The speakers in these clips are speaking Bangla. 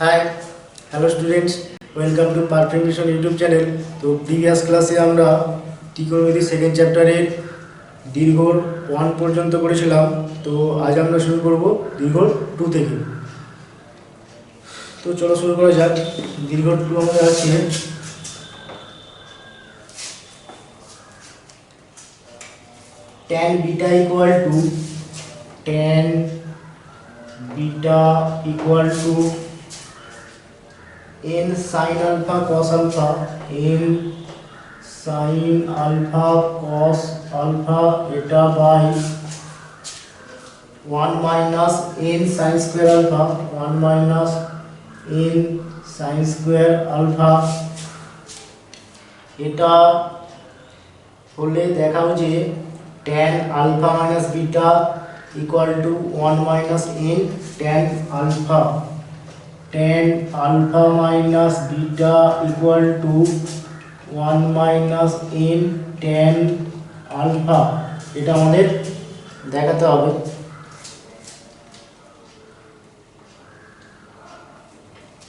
Hi hello students, welcome to perfect mission YouTube channel. তো প্রিভিয়াস ক্লাসে আমরা ত্রিকোণমিতি সেকেন্ড চ্যাপ্টারের দীর্ঘ 1 পর্যন্ত করেছিলাম। তো আজ আমরা শুরু করব দীর্ঘ 2 থেকে। তো চলো শুরু করা যাক। দীর্ঘ 2 আমাদের আছে tan beta equal to n sin alpha cos alpha, n sin alpha cos alpha eta by 1 minus n sin square alpha, 1 minus n sin square alpha। এটা হলে দেখাও যে tan alpha minus beta equal to 1 minus n tan alpha, tan alpha minus beta equal to 1 minus n tan alpha। এটা আমাদের দেখাতে হবে।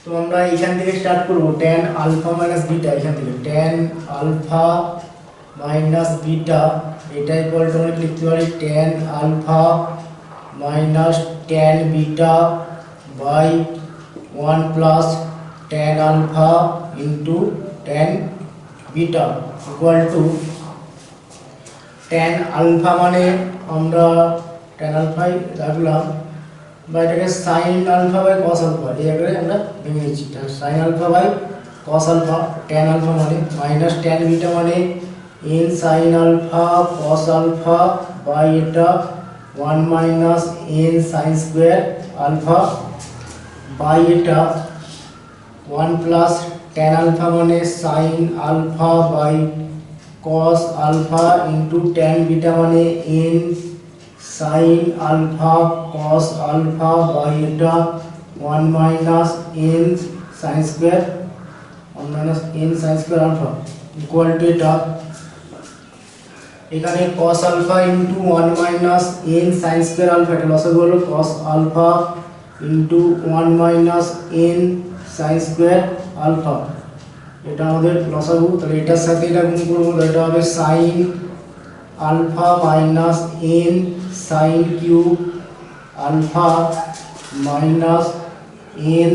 তো আমরা এখান থেকে স্টার্ট করব। tan alpha minus beta, এখান থেকে tan alpha minus beta এটা ইকুয়াল টু আমরা লিখতে পারি tan alpha minus tan beta by 1 plus tan alpha into tan beta equal to tan alpha মানে আমরা tan alpha রাখলাম বা এটাকে sin alpha by cos alpha এই আকারে আমরা ভেঙে নিচ্ছি। sin alpha by cos alpha, tan alpha মানে minus tan beta মানে n sin alpha cos alpha by এটা 1 minus n sin square alpha by এটা 1 plus tan alpha মানে sin alpha by cos alpha into tan beta মানে n sin alpha cos alpha by এটা 1 minus n sin square alpha equal to এটা এখানে cos alpha into 1 minus n sin square alpha এটা লসাগু হলো cos alpha into 1 minus n sin square alpha, এটা আমাদের লসাগু। তাহলে এটার সাথে এটা গুণ করব, তাহলে এটা হবে sin alpha minus n sin cube alpha minus n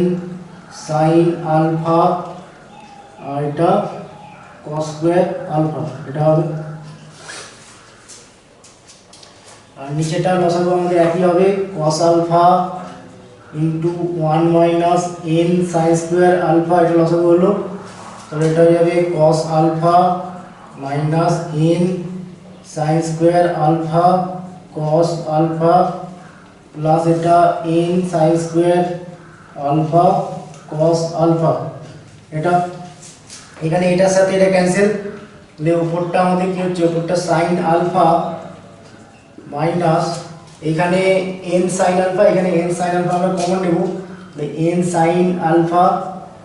sin alpha আর এটা cos square alpha এটা হবে। আর নিচেটা লসাগু আমাদের একই হবে cos alpha into 1 minus n sin square alpha এটা লসাগু হলো। তাহলে এটা হয়ে যাবে cos alpha minus n sin square alpha cos alpha plus এটা n sin square alpha cos alpha। এটা এখানে এটার সাথে এটা ক্যান্সেল, তাহলে উপরটা আমাদের কি হচ্ছে, উপরটা sin alpha মাইনাস এখানে n sin alpha, এখানে n sin alpha আমরা কমন নেব, তাহলে n sin alpha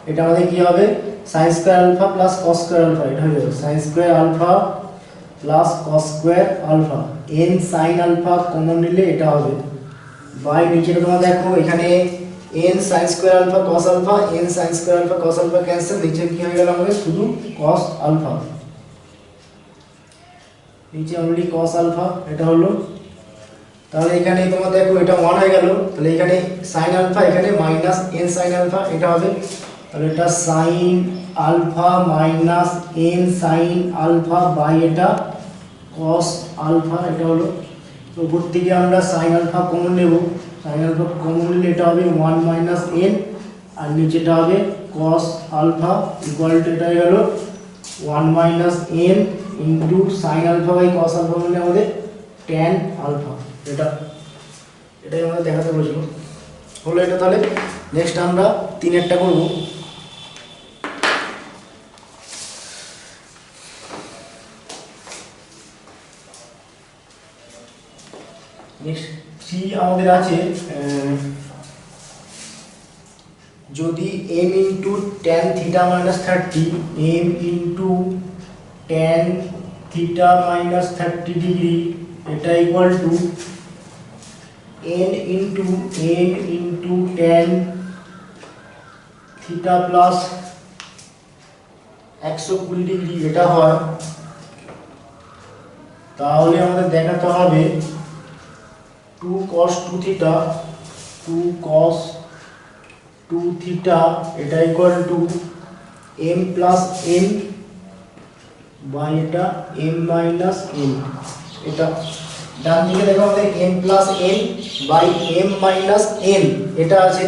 এটা আমাদের কি হবে sin square alpha plus cos square alpha এটা হয়ে যাবে sin square alpha plus cos square alpha। n sin alpha common নিলে এটা হবে বাই নিচেটা তোমরা দেখো এখানে n sin square alpha cos alpha, n sin square alpha cos alpha cancel, নিচে কি হয়ে গেল আমাদের শুধু cos alpha, নিচে অনলি cos alpha এটা হলো। তাহলে এখানে তোমরা দেখো এটা 1 হয়ে গেল, তাহলে এখানে sin alpha এখানে মাইনাস n sin alpha এটা হবে, তাহলে এটা sin alpha minus n sin alpha by এটা cos alpha এটা হলো। তো উপর থেকে আমরা sin alpha কমন নেব, sin alpha কমন নিলে এটা হবে 1 minus n আর নিচেটা হবে cos alpha equal to এটা হয়ে গেল 1 minus n into sin alpha by cos alpha মানে আমাদের tan alpha। এটাই আমাদের দেখাতে বলেছিল, হলো এটা। তাহলে নেক্সট আমরা 3-এরটা করব। নেক্সট 3 আমাদের আছে যদি m into tan theta minus 30, m into tan theta minus 30 degree এটা equal to n into tan theta plus 120 degree এটা হয়, তাহলে আমাদের দেখাতে হবে 2 cos 2 থিটা 2 cos 2 থিটা এটা equal to m plus n by এটা m মাইনাস n। এটা ডান দিকে দেখো আমাদের m plus n by m minus n এটা আছে,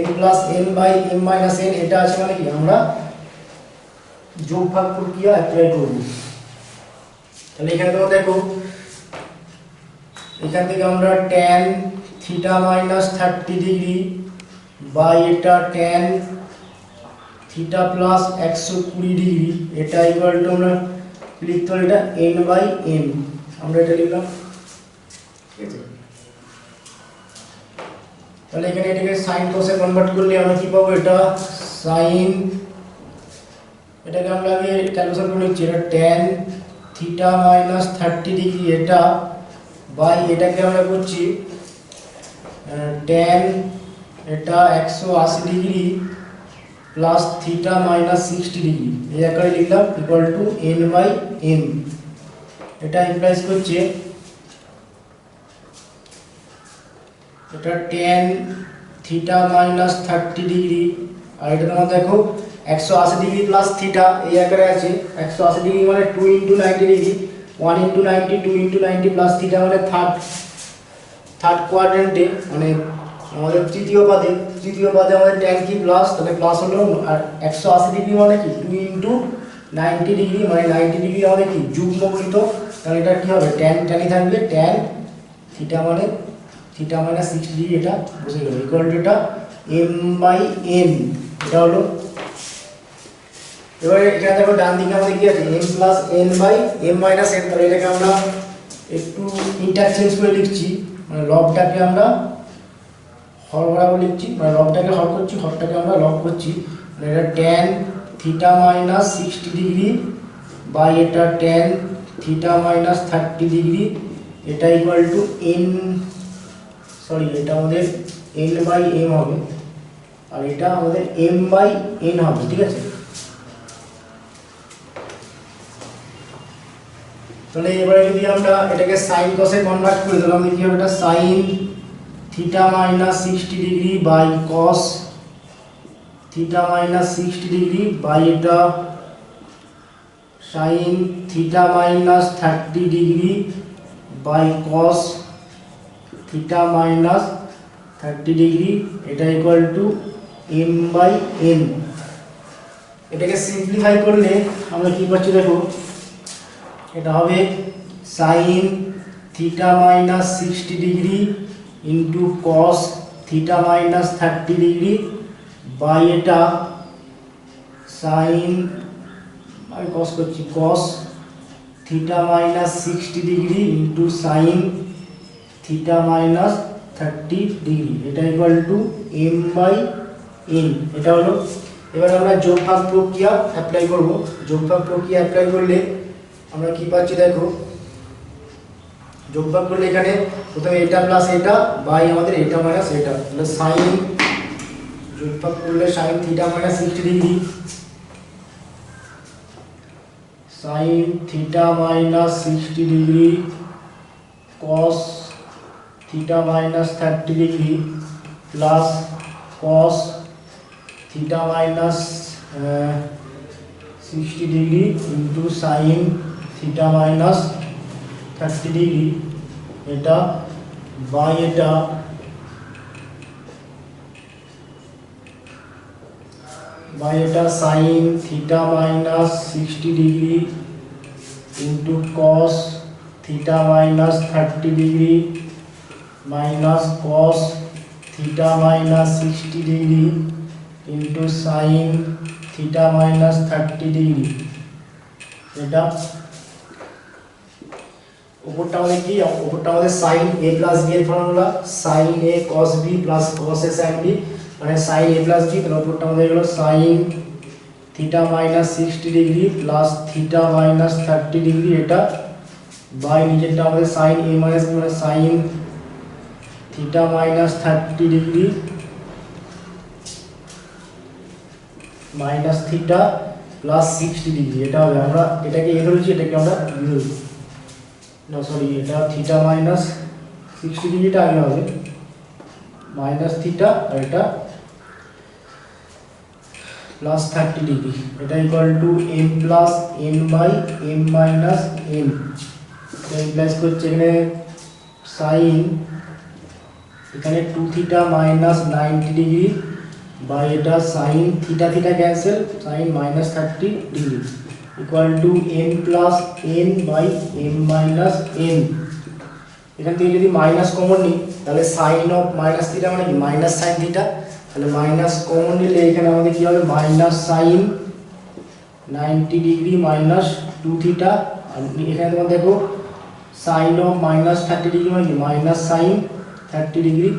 m plus n by m minus n এটা আছে, মানে কি আমরা যোগ ভাগ প্রক্রিয়া অ্যাপ্লাই করব। তাহলে এখানে তোমরা দেখো এখান থেকে আমরা tan theta minus 30 degree by এটা tan থিটা প্লাস 120 ডিগ্রি এটা ইকুয়াল টু আমরা লিখতে পারি এটা n বাই m, আমরা এটা লিখলাম, ঠিক আছে। তাহলে এখানে এটাকে sin cos এ কনভার্ট করলে আমরা কি পাবো, এটা sin, এটাকে আমরা আগে ক্যালকুলেশন করে নিচ্ছি, এটা tan থিটা মাইনাস 30 ডিগ্রি এটা বাই এটাকে আমরা করছি tan এটা 180 degree plus theta minus 60 degree এই আকারে লিখলাম equal to n by m। এটা ইমপ্লাইজ করছে এটা tan থিটা মাইনাস 30 ডিগ্রি আর এটা তোমরা দেখো 180 ডিগ্রি প্লাস থিটা এই আকারে আছে, 180 ডিগ্রি মানে 2 * 90 ডিগ্রি, 1 * 90 2 * 90 প্লাস থিটা মানে থার্ড কোয়াড্রেন্টে, মানে আমাদের তৃতীয় পাদে আমাদের tan কি প্লাস, তাহলে প্লাস হলো, আর 180 ডিগ্রি মানে কি 2 * 90 ডিগ্রি মানে 90 ডিগ্রি আমাদের কি যুগ্মগুণিত, তাহলে এটা কি হবে tan থাকবে, tan থিটা মানে থিটা মাইনাস 60 ডিগ্রি এটা বসে গেল ইকুয়াল টু এটা m বাই n এটা হলো। এবারে এখানে দেখো ডান দিকে আমাদের কি আছে m plus n by m minus n, তাহলে এটাকে আমরা একটু ইন্টারচেঞ্জ করে লিখছি, মানে লবটাকে আমরা হর বরাবর লিখছি, মানে লবটাকে হর করছি, হরটাকে আমরা লব করছি, মানে এটা tan theta minus 60 degree by এটা tan থিটা মাইনাস 30 ডিগ্রি এটা ইকুয়াল টু n, সরি এটা আমাদের n বাই m হবে আর এটা আমাদের m বাই n হবে, ঠিক আছে। তাহলে এবারে যদি আমরা এটাকে sin cos এ কনভার্ট করি তাহলে আমাদের কি হবে, এটা sin theta minus 60 degree by cos theta minus 60 degree by এটা sin theta minus 30 degree by cos theta minus 30 degree এটা equal to m by n। এটাকে সিম্পলিফাই করলে আমরা কি পাচ্ছি দেখো, এটা হবে sin theta minus 60 degree into cos theta minus 30 degree by এটা sin, আমি cos করছি, cos theta minus 60 degree into sin theta minus 30 degree এটা equal to m by n এটা হলো। এবার আমরা যোগফল প্রক্রিয়া অ্যাপ্লাই করব, যোগফল প্রক্রিয়া অ্যাপ্লাই করলে আমরা কি পাচ্ছি দেখো, যোগফল করলে এখানে প্রথমে এটা প্লাস এটা বাই আমাদের এটা মাইনাস এটা, তাহলে sin, যোগফল করলে sin theta minus 60 degree sin theta minus 60 degree cos theta minus 30 degree plus cos theta minus 60 degree into sin theta minus 30 degree এটা বাই এটা sin theta minus 60 degree into cos theta minus 30 degree minus cos theta minus 60 degree into sin theta minus 30 degree এটা উপরটা আমাদের কি, উপরটা আমাদের sin a প্লাস b এর formula sin a cos b plus cos a sin b, মানে sin a প্লাস b, তাহলে উপরটা আমাদের হলো sin theta minus 60 degree plus theta minus 30 degree এটা বাই নিচেরটা আমাদের sin a মাইনাস মানে sin theta minus 30 degree minus theta plus 60 degree, এটা হবে, আমরা এটাকে এ ধরেছি, এটাকে আমরা বি ধরছি, না সরি, এটা থিটা মাইনাস 60 ডিগ্রিটা আগে হবে মাইনাস থিটা, আর এটা প্লাস 30 ডিগ্রি, এটা equal to M plus N by M minus N. এটা ইমপ্লাইজ করছে এখানে সাইন, এখানে 2 থিটা মাইনাস 90 ডিগ্রি বাই এটা sine theta theta cancel, sine minus 30 degree equal to M plus N by M minus N. এখান থেকে যদি মাইনাস কমন নিই তাহলে সাইন অফ মাইনাস থিটা মানে কি মাইনাস সাইন থিটা, তাহলে মাইনাস কমন নিলে এখানে আমাদের কি হবে minus sine 90 degree minus 2 theta, আর এখানে তোমরা দেখো সাইন অফ মাইনাস 30 ডিগ্রি মানে কি minus sine 30 degree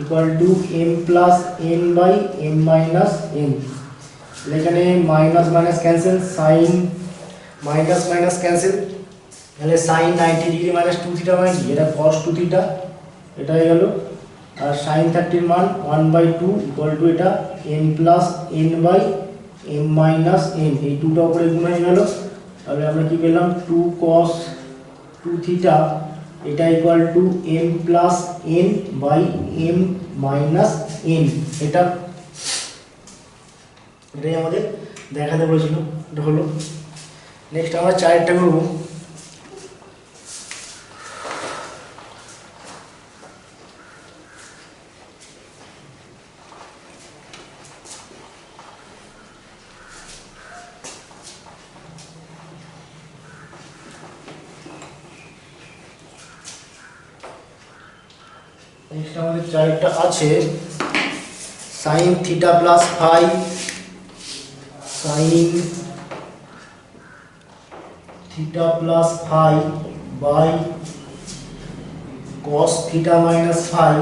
equal to M plus N by M minus N. এখানে minus minus cancel, sine minus minus cancel, তাহলে সাইন 90 ডিগ্রি মাইনাস 2 থিটা মানে কি এটা cos 2 থিটা, এটা হয়ে গেল, আর সাইন 30 এর মান 1/2 ইকুয়াল টু এটা N plus N by M minus N, এই 2টা উপরে গুণ হয়ে গেল, তাহলে আমরা কি পেলাম 2 cos 2 থিটা, এটা equal to M plus N by M minus N. এটাই আমাদের দেখাতে বলেছিল, এটা হলো। নেক্সট আমরা চারটা করব। নেক্সট আমাদের চারটা আছে sine theta plus phi, sine theta plus phi by cos theta minus phi,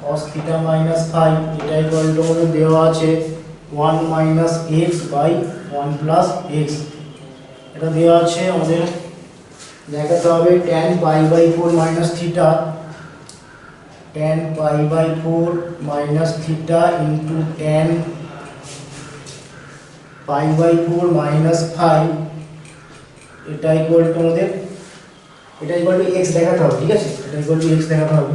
cos theta minus phi, এটা ইকুয়াল টু আমাদের দেওয়া আছে 1 minus X by 1 plus X, এটা দেওয়া আছে আমাদের দেখাতে হবে tan pi by 4 minus theta, tan pi by 4 minus theta into tan pi by 4 minus phi, এটা ইকুয়াল টু আমাদের এটা ইকুয়াল টু এক্স দেখাতে হবে, ঠিক আছে, এটা ইকুয়াল টু এক্স দেখাতে হবে।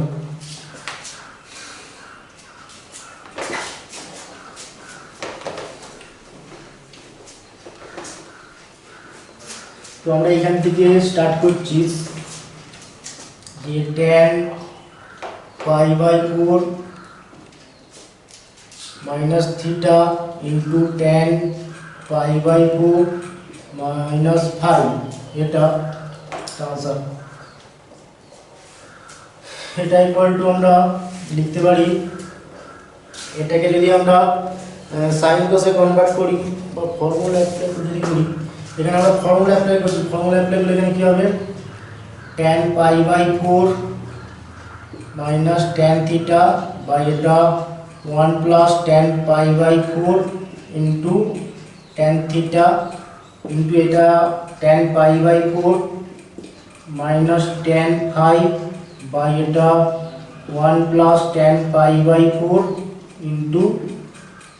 তো আমরা এখান থেকে স্টার্ট করছি যে tan pi by 4 minus theta into tan pi by 4 minus phi, এটা আনসার। এটা ইকুয়াল টু আমরা লিখতে পারি, এটাকে যদি আমরা সাইন কোসে কনভার্ট করি বা ফর্মুলা অ্যাপ্লাই যদি করি, এখানে আমরা ফর্মুলা অ্যাপ্লাই করছি, ফর্মুলা অ্যাপ্লাই করলে এখানে কি হবে tan pi by 4 minus tan theta by এটা 1 plus tan pi by 4 into tan theta into এটা tan pi by 4 minus tan phi by এটা 1 plus tan pi by 4 into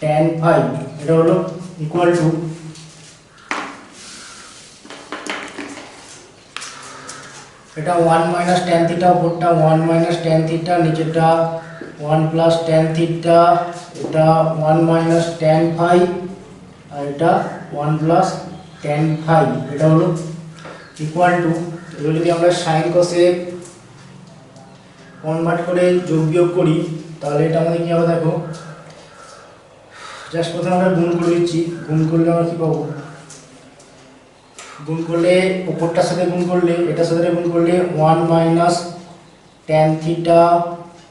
tan phi, এটা হলো ইকুয়াল টু এটা 1 মাইনাস tan থিটা, উপরটা 1 মাইনাস tan থিটা, নিচেটা 1 প্লাস tan থিটা, এটা 1 মাইনাস tan ফাই, আর এটা 1 প্লাস tan ফাই, এটা হলো ইকুয়াল টু, এগুলো যদি আমরা সাইন কোসে কনভার্ট করে যোগ বিয়োগ করি তাহলে এটা আমাদের কি হবে দেখো, জাস্ট প্রথমে আমরা গুণ করে দিচ্ছি, গুণ করলে আমরা কি পাবো, গুণ করলে উপরটার সাথে গুণ করলে এটার সাথে গুণ করলে 1 minus tan theta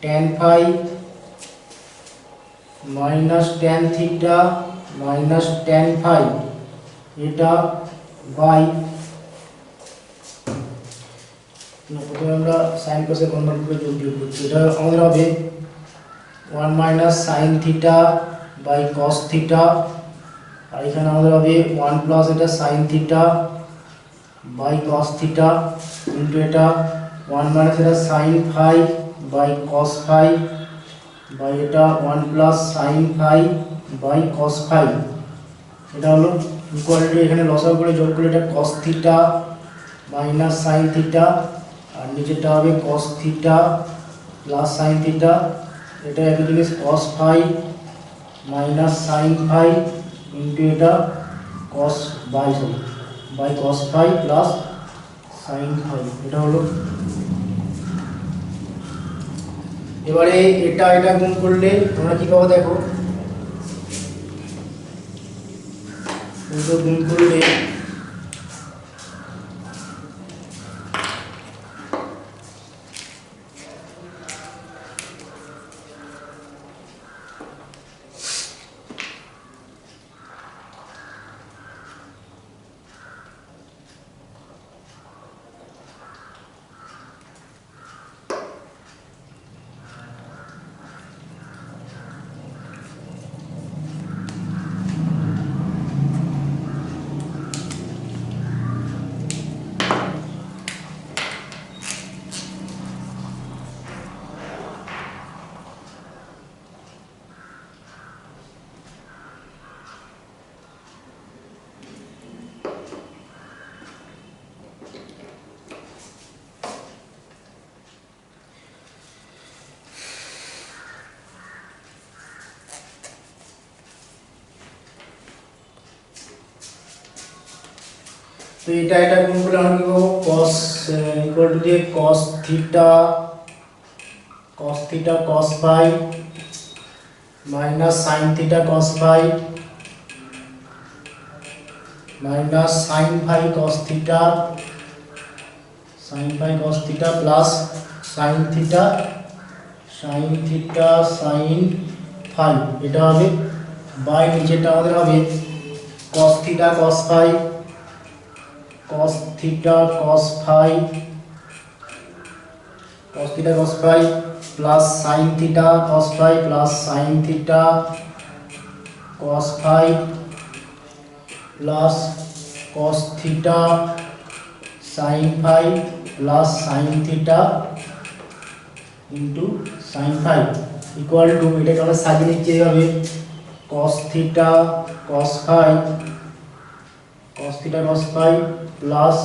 tan phi minus tan theta minus tan phi, এটা বাই, প্রথমে আমরা সাইন কোসে কনভার্ট করে যোগ বিয়োগ করছি, এটা আমাদের হবে 1 minus sine theta by cos theta, আর এখানে আমাদের হবে 1 প্লাস এটা sine theta by cos theta into এটা 1 মাইনাস এটা sine phi by cos phi by এটা 1 plus sine phi by cos phi, এটা হলো ইকুয়াল টু এখানে লসাগু করে যোগ করলে এটা cos theta minus sine theta, আর নিচেরটা হবে cos theta plus sine theta, এটা একই জিনিস cos phi minus sine phi into এটা cos by cos phi plus sine phi, এটা হলো। এবারে এটা গুণ করলে তোমরা কি পাবো দেখো, গুণ করলে তো এটা গুণ করলে আমরা কি পাবো, cos ইকুয়াল টু যে cos theta cos phi minus sin theta cos phi minus sin phi cos theta plus sin theta sin phi, এটা হবে বাই নিচেটা আমাদের হবে cos theta cos phi cos phi plus sin theta cos phi plus sin theta cos phi plus cos theta sin phi plus sin theta into sin phi equal to, এটাকে আমরা সাজিয়ে নিচ্ছি এইভাবে cos theta cos phi plus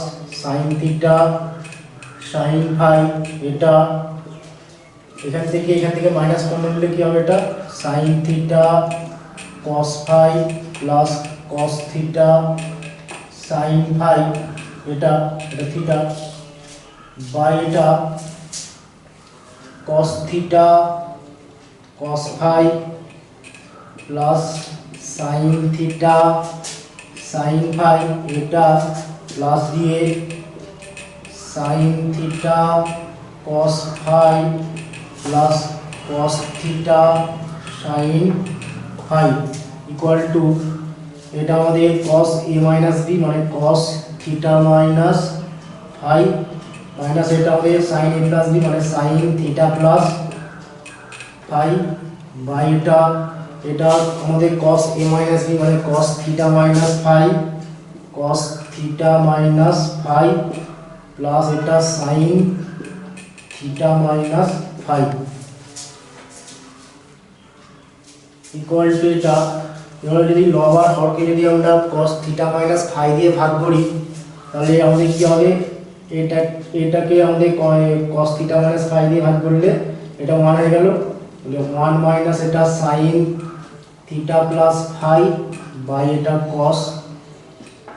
sin theta sin phi, এটা এখান থেকে মাইনাস কমন নিলে কি হবে, এটা sin theta cos phi plus cos theta sin phi, এটা থিটা বাই এটা cos theta cos phi plus sin theta sin phi, এটা প্লাস দিয়ে sin theta cos phi plus cos theta sin phi equal to, এটা আমাদের cos a মাইনাস b মানে cos theta minus phi minus এটা আমাদের sin a প্লাস b মানে sin theta plus phi by এটা আমাদের cos a মাইনাস b মানে cos theta minus phi plus এটা sin theta minus phi equal to এটা। এবার যদি লব আর হরকে যদি আমরা cos থিটা মাইনাস ফাই দিয়ে ভাগ করি তাহলে আমাদের কি হবে, এটাকে আমাদের cos থিটা মাইনাস ফাই দিয়ে ভাগ করলে এটা 1 হয়ে গেল, 1 মাইনাস এটা sin theta plus phi by এটা cos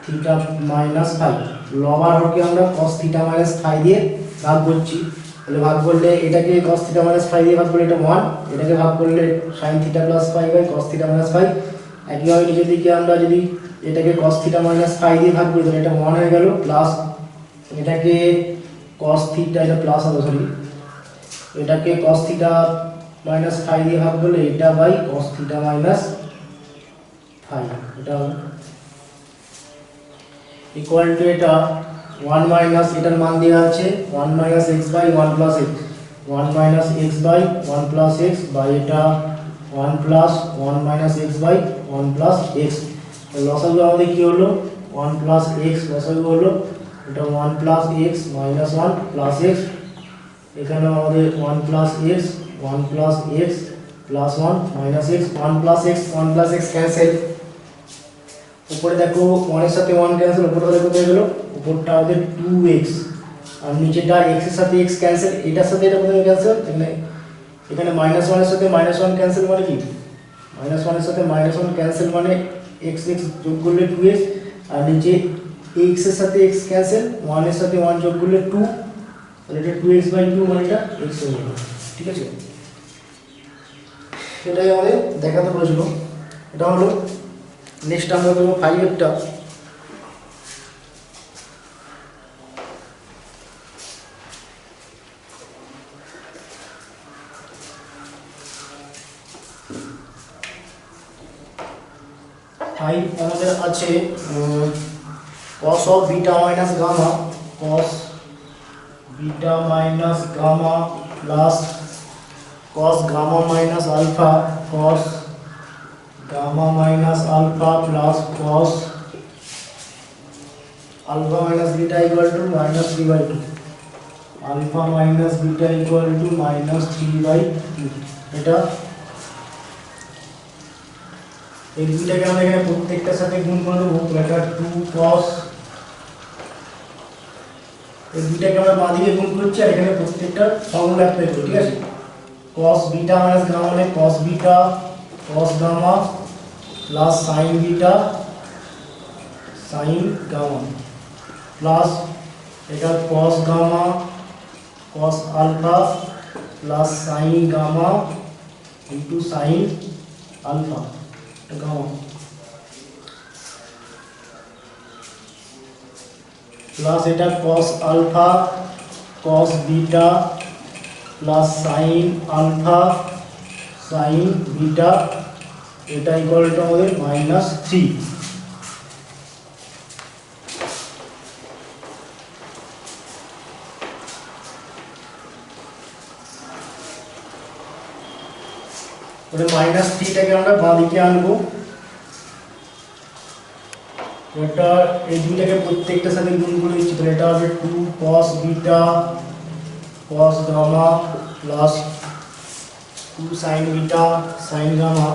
থিটা মাইনাস ফাই, লব আর হরকে আমরা cos থিটা মাইনাস ফাই দিয়ে ভাগ করছি, তাহলে ভাগ করলে এটাকে cos থিটা মাইনাস ফাই দিয়ে ভাগ করলে এটা 1, এটাকে ভাগ করলে sin theta plus phi by cos theta minus phi. একইভাবে নিচের দিকে আমরা যদি এটাকে cos থিটা মাইনাস ফাই দিয়ে ভাগ করি তাহলে এটা 1 হয়ে গেল, প্লাস এটাকে cos থিটা, এটা প্লাস হবে সরি, এটাকে cos থিটা মাইনাস ফাই দিয়ে ভাগ করলে এটা by cos theta minus phi, এটা ইকুয়াল টু এটা 1 মাইনাস এটার মান দেওয়া আছে 1 minus x by 1 plus x, 1 minus x by 1 plus x by এটা 1 plus 1 minus x by 1 plus x, লসাগু আমাদের কি হলো 1 প্লাস x, লসাগু হলো এটা 1 plus x minus 1 plus x, এখানে আমাদের 1 plus x plus 1 minus x 1 plus x cancel. উপরে দেখো 1 এর সাথে 1 ক্যান্সেল, উপরটা দেখো হয়ে গেল, উপরটা হবে 2x আর নিচেটা x এর সাথে x ক্যান্সেল, এটার সাথে এটা কোথায় ক্যান্সেল, এখানে মাইনাস 1 এর সাথে মাইনাস 1 ক্যান্সেল মানে কি, মাইনাস 1 এর সাথে মাইনাস 1 ক্যান্সেল মানে x যোগ করলে 2x আর নিচে x এর সাথে x ক্যান্সেল, 1 এর সাথে 1 যোগ করলে 2, তাহলে এটা 2x/2 মানে এটা x হয়ে যাবে। ঠিক আছে, সেটাই আমাদের দেখাতে বলেছিল। এটা হলো। নেক্সট আমরা করবো 5 এরটা। আমাদের আছে cos of beta minus gamma, cos beta minus gamma plus cos gamma minus alpha, cos gamma minus alpha plus cos alpha minus beta equal to minus 3/2, alpha minus beta equal to minus 3/2। এটা এই দুইটাকে আমরা এখানে প্রত্যেকটার সাথে গুণ করে দেবো, এটা 2 cos, এই দুইটাকে আমরা বাঁ দিকে গুণ করছি আর এখানে প্রত্যেকটা ফর্মুলা অ্যাপ্লাই করব। ঠিক আছে, cos beta minus gamma মানে cos beta cos gamma plus sin beta sin gamma plus এটা cos gamma cos alpha plus sin gamma into sin alpha gamma plus এটা cos alpha cos beta plus sin alpha sin beta, এটা ইকুয়াল টু আমাদের -3। ওটা -3টাকে আমরা বাঁ দিকে আনবো, এটা এই দুইটাকে প্রত্যেকটার সাথে গুণ করে দিচ্ছি, তাহলে এটা হবে 2 cos beta cos gamma plus 2 sin beta sin gamma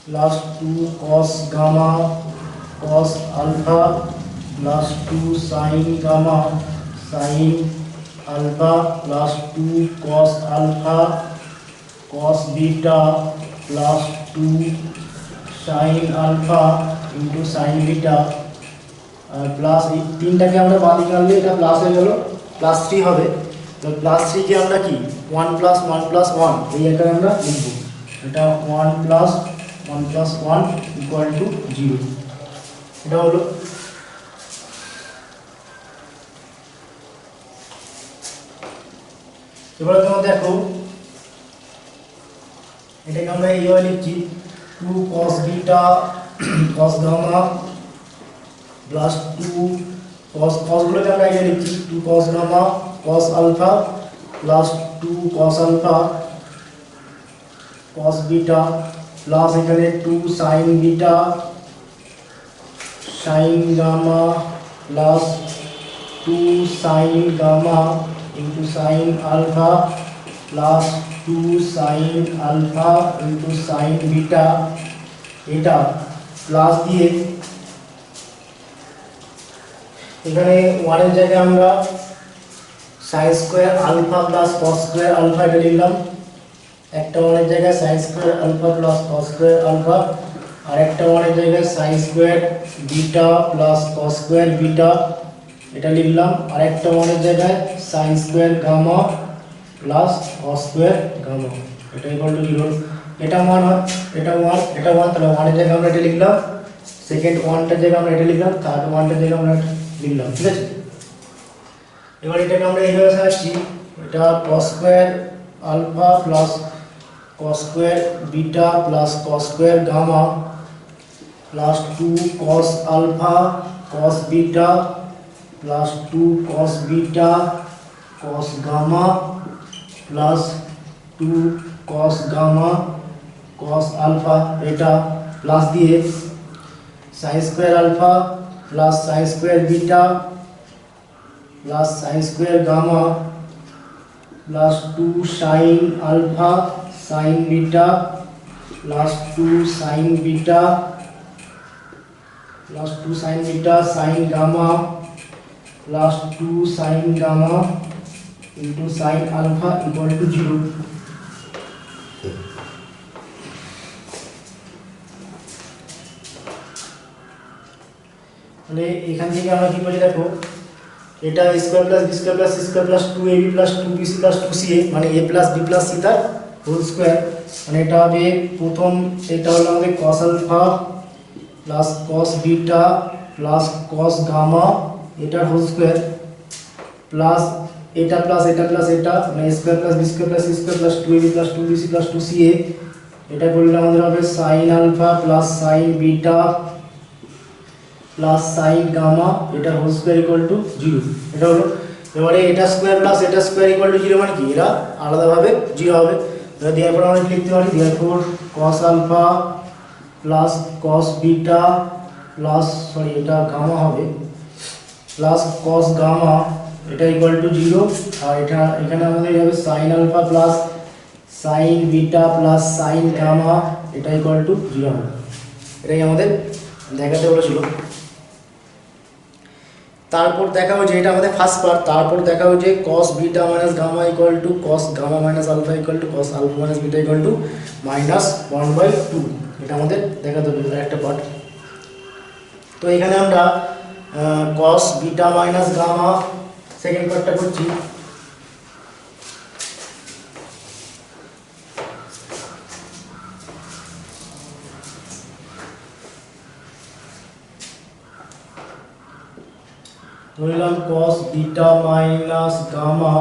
plus 2 cos gamma cos alpha plus 2 sin gamma sin alpha plus 2 cos alpha cos beta plus 2 sin alpha into sin beta plus এই তিনটাকে আমরা বাঁ দিকে আনলে এটা প্লাস হয়ে গেল, +3 হবে। তো +3 কে আমরা কি 1 + 1 + 1 এই আকারে আমরা লিখব, এটা 1 + 1 + 1 = 0। এটা হলো। এবারে তোমরা দেখো এটাকে আমরা এইভাবে লিখছি 2 cos beta cos gamma plus 2 cos গুলোকে আমরা এইভাবে লিখছি 2 cos gamma cos alpha plus 2 cos alpha cos beta plus এখানে 2 sin beta sin gamma plus 2 sin gamma into sin alpha plus 2 sin alpha into sin beta, এটা প্লাস দিয়ে এখানে 1 এর জায়গায় আমরা sin square alpha plus cos square alpha এটা লিখলাম, একটা 1 এর জায়গায় sin square alpha plus cos square alpha আর একটা 1 এর জায়গায় sin square beta plus cos square beta এটা লিখলাম, আর একটা 1 এর জায়গায় sin square gamma plus cos square gamma, এটা ইকুয়াল টু 0। এটা 1 হয়, এটা 1 এটা 1, তাহলে 1 এর জায়গায় আমরা এটা লিখলাম, সেকেন্ড 1টার জায়গায় আমরা এটা লিখলাম, থার্ড 1টার জায়গায় আমরা লিখলাম। ঠিক আছে, এবার এটাকে আমরা এইভাবে সাজাচ্ছি, এটা cos square alpha plus cos square beta plus cos square gamma plus 2 cos alpha cos beta plus 2 cos beta cos gamma plus 2 cos gamma cos alpha, এটা প্লাস দিয়ে sin square alpha plus sin square beta plus sine square gamma plus 2 sine alpha sine beta plus 2 sine beta plus 2 sine beta sine gamma plus 2 sine gamma into sine alpha equal to 0। মানে এখান থেকে আমরা কি বলি দেখো, এটা a square plus b square plus c square plus 2ab plus 2bc plus 2ca মানে a plus b plus c তার হোল স্কয়ার। মানে এটা হবে প্রথম, এটা হলো আমাদের cos alpha plus cos beta plus cos gamma এটার হোল স্কয়ার প্লাস এটা প্লাস এটা প্লাস এটা মানে a square plus b square plus c square plus 2ab plus 2bc plus 2ca। এটা করলে আমাদের হবে sin alpha plus sin beta plus sine gamma এটা হোল স্কয়ার ইকুয়াল টু 0। এটা হলো, এবারে এটা স্কয়ার প্লাস এটা স্কয়ার ইকুয়াল টু 0 মানে কি এরা আলাদাভাবে 0 হবে। তাহলে দেওয়ার পর আমরা লিখতে পারি therefore cos alpha plus cos beta plus এটা গামা হবে প্লাস cos গামা এটা ইকুয়াল টু 0। আর এটা এখানে আমাদের হবে sin alpha plus sin beta plus sin gamma এটা ইকুয়াল টু 0 হবে। এটাই আমাদের দেখাতে বলেছিল। তারপর দেখাবো যে এটা আমাদের ফার্স্ট পার্ট, তারপর দেখাবো যে cos beta minus gamma equal to cos gamma minus alpha equal to cos alpha minus beta equal to -1/2। এটা আমাদের দেখাতে হবে একটা পার্ট। তো এখানে আমরা cos beta minus gamma second পার্টটা করছি। ধরলাম cos beta minus gamma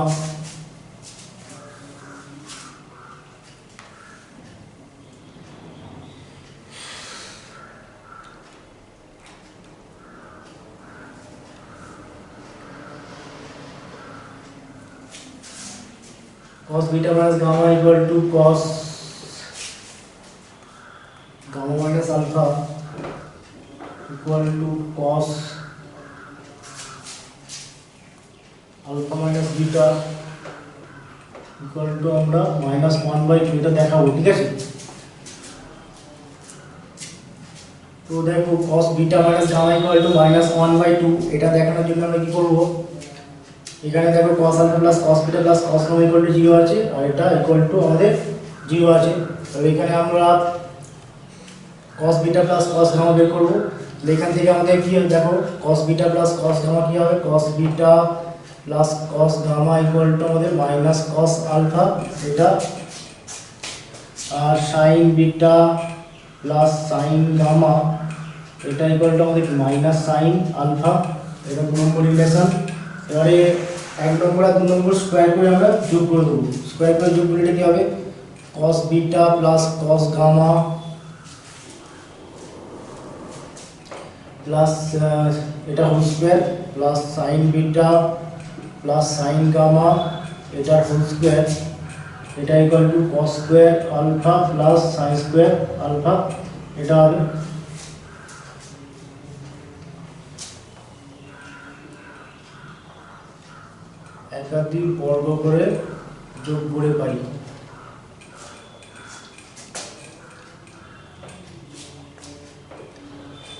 cos beta minus gamma equal to cos gamma minus alpha equal to cos alpha minus beta equal to আমরা -1/2 এটা দেখাবো, ঠিক আছে। তো দেখো cos beta minus gamma equal to -1/2 এটা দেখানোর জন্য আমরা কি করব, এখানে দেখো cos alpha plus cos beta plus cos gamma equal to 0 আছে আর এটা equal to আমাদের 0 আছে। তাহলে এখানে আমরা cos beta plus cos gamma বের করব। এখান থেকে আমাদের কি হবে দেখো cos beta plus cos gamma কি হবে, cos beta plus cos gamma equal to আমাদের minus cos alpha এটা, আর sin beta plus sin gamma এটা equal to আমাদের minus sin alpha। এটা 2 নম্বর রিলেশন। এবারে 1 নম্বর আর 2 নম্বর স্কয়ার করে আমরা যোগ করে দেব। স্কয়ার করে যোগ করলে কি হবে cos beta plus cos gamma plus এটা whole square plus sin beta plus sin gamma এটা হোল স্কয়ার এটা equal to cos square alpha plus sin square alpha. এটা হবে একাধিক বর্গ করে যোগ করে পাই।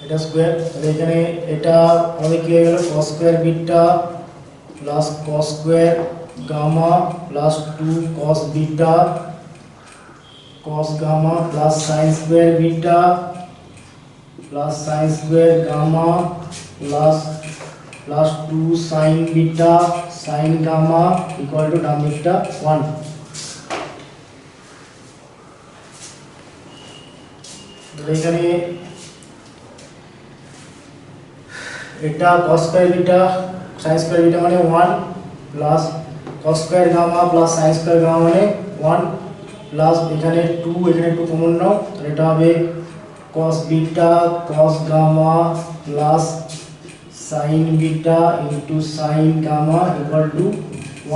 এটা স্কয়ার, তাহলে এখানে এটা আমাদের কি হয়ে গেল cos square beta plus cos square gamma plus 2 cos beta cos gamma plus sin square beta plus sin square gamma plus 2 sin beta sin gamma equal to ডান দিকটা 1। এখানে এটা cos square beta sin square beta মানে 1 প্লাস cos square gamma plus sin square gamma মানে 1 প্লাস এখানে 2 এখানে 2 কমন নাও, তাহলে এটা হবে cos beta cos gamma plus sin beta into sin gamma equal to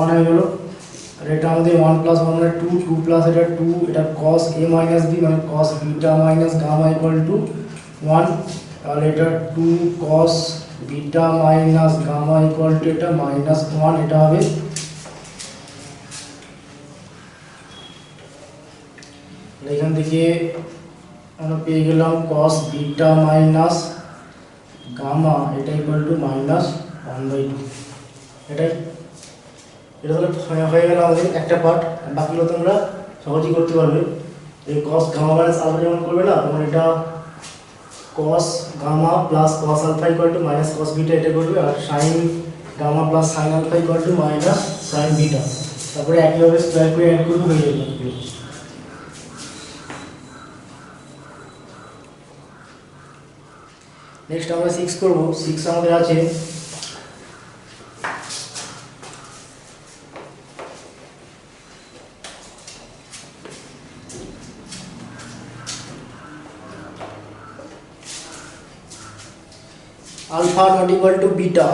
1 হয়ে গেল। আর এটা আমাদের 1 প্লাস 1 মানে 2 2 প্লাস এটা 2 এটা cos a মাইনাস b মানে cos beta minus gamma equal to 1। তাহলে এটা 2 cos beta minus gamma equal to এটা -1 এটা হবে। এখান থেকে আমরা পেয়ে গেলাম cos বিটা মাইনাস গামা এটা ইকুয়াল টু -1/2। এটা তাহলে হয়ে গেল আমাদের একটা পার্ট। বাকিগুলো তোমরা সহজেই করতে পারবে। এই cos গামা মাইনাস আলফা যেমন করবে না, তখন এটা cos gamma plus cos alpha equal to minus cos beta এটা করবে, আর sin gamma plus sin alpha equal to minus sin beta. তারপরে একইভাবে স্কয়ার করে অ্যাড করবে, হয়ে যাবে। নেক্সট আমরা 6 করব। 6 আমাদের আছে alpha not equal to beta.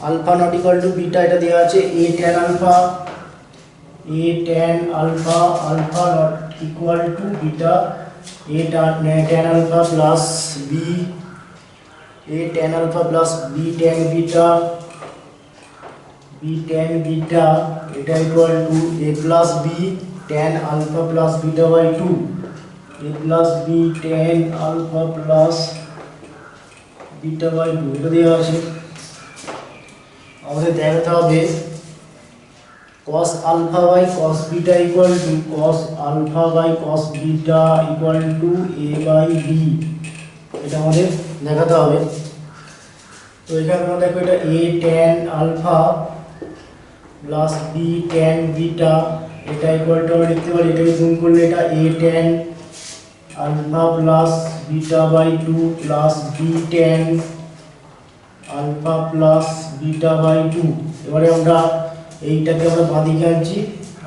Alpha not equal to beta এটা দেওয়া আছে a tan alpha, a tan alpha, alpha not equal to beta, a tan alpha plus b, a tan alpha plus b tan beta, b tan beta এটা equal to a plus b tan alpha plus beta by 2, a plus b tan alpha plus beta by 2 এটা দেওয়া আছে। আমাদের দেখাতে হবে cos alpha by cos beta equal to cos alpha by cos beta equal to a by b, এটা আমাদের দেখাতে হবে। তো এখানে আমরা দেখো এটা a tan alpha plus b tan beta এটা ইকুয়াল টু আমরা লিখতে পারি, এটাকে গুণ করলে এটা a tan alpha plus beta by 2 plus b tan alpha plus beta by 2। এবারে আমরা এইটাকে আমরা বাঁ দিকে আনছি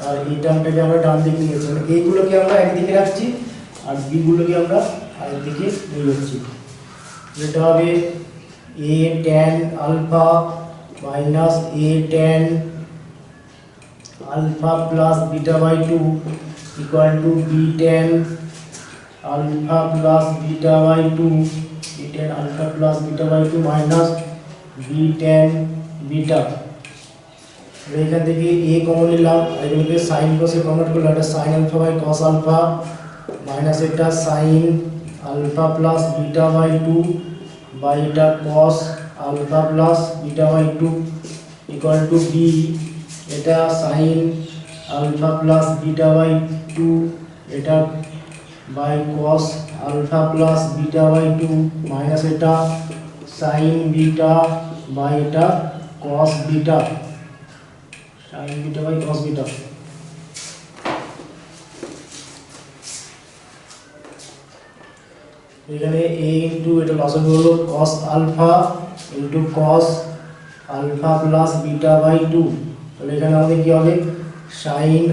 আর এই টার্মটাকে আমরা ডান দিকে নিয়ে যাচ্ছি, মানে এইগুলোকে আমরা একদিকে রাখছি আর বি গুলোকে আমরা আরেক দিকে নিয়ে যাচ্ছি। যেটা হবে a tan alpha minus a tan alpha plus beta by 2 equal to b tan alpha plus beta by 2, b tan alpha plus beta by 2 minus b tan beta. এখান থেকে a কমন নিলাম, এগুলোকে sin cos এ কনভার্ট করলে এটা sin alpha by cos alpha minus এটা sin alpha plus beta by 2 by এটা cos alpha plus beta by 2 equal to b এটা sin alpha plus beta by 2 এটা by cos alpha plus beta by 2 minus এটা sin বিটা বাই এটা cos beta, sin beta by cos beta. এখানে a ইনটু এটা লসাগু হলো cos alpha into cos alpha plus beta by 2। তাহলে এখানে আমাদের কি হবে sin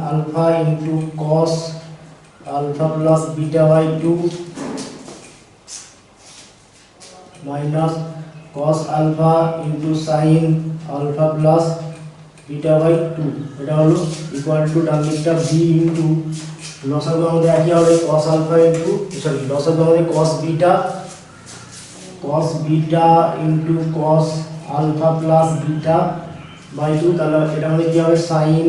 alpha into cos alpha plus beta by 2 minus cos alpha into sin alpha plus beta by 2, এটা হলো ইকুয়াল টু ডান দিকটা b ইনটু লসাগু আমাদের একই হবে cos আলফা ইনটু লসাগু আমাদের cos beta into cos alpha plus beta by 2। তাহলে এটা আমাদের কি হবে sin